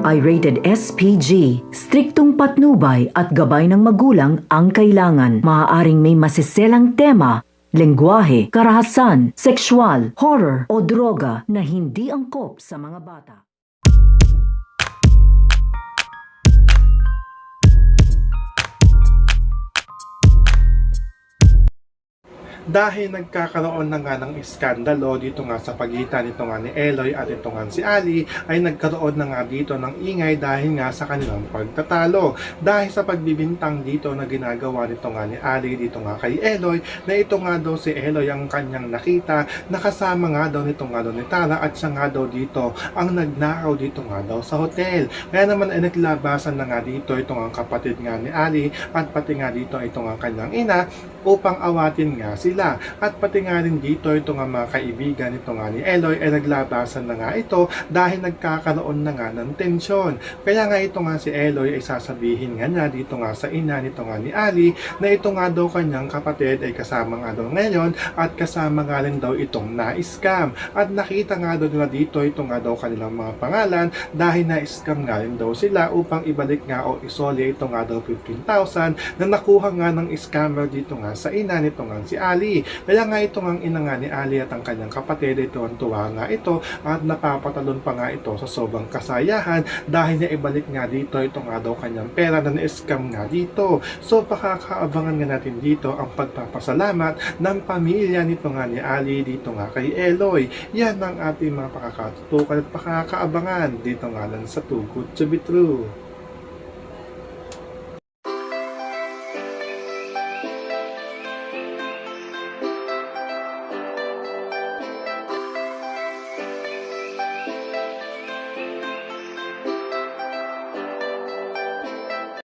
ay rated SPG. Striktong patnubay at gabay ng magulang ang kailangan. Maaaring may masiselang tema, lengguwahe, karahasan, sexual, horror o droga na hindi angkop sa mga bata. Dahil nagkakaroon na nga ng iskandalo dito nga sa pagitan nito nga ni Eloy at ito nga si Ali, ay nagkaroon na nga dito ng ingay dahil nga sa kanilang pagtatalo. Dahil sa pagbibintang dito na ginagawa nito nga ni Ali dito nga kay Eloy, na ito nga daw si Eloy ang kanyang nakita, nakasama nga daw nito nga daw ni Tara at siya nga daw dito ang nagnakaw dito nga daw sa hotel. Kaya naman ay naglabasan na nga dito ito nga kapatid nga ni Ali at pati nga dito ito nga kanyang ina upang awatin nga sila. At pati nga rin dito ito nga mga kaibigan ito nga ni Eloy ay naglabasan na nga ito dahil nagkakaroon na nga ng tensyon. Kaya nga ito nga si Eloy ay sasabihin nga niya dito nga sa ina nito nga ni Ali na ito nga daw kanyang kapatid ay kasama nga daw ngayon at kasama nga rin daw itong na-scam. At nakita nga daw nila dito ito nga daw kanilang mga pangalan dahil na-scam nga rin daw sila upang ibalik nga o isoli ito nga daw 15,000 na nakuha nga ng scammer dito nga sa ina nito nga si Ali. Kaya nga ito ang ina nga ni Ali at ang kanyang kapatid ito ang tuwa nga ito at napapatalon pa nga ito sa sobrang kasayahan dahil niya ibalik nga dito ito nga daw kanyang pera na na-scam nga dito. So pakakaabangan nga natin dito ang pagpapasalamat ng pamilya nito nga ni Ali dito nga kay Eloy. Yan ang ating mga pakakatutukan at pakakaabangan dito nga lang sa Too Good to Be True.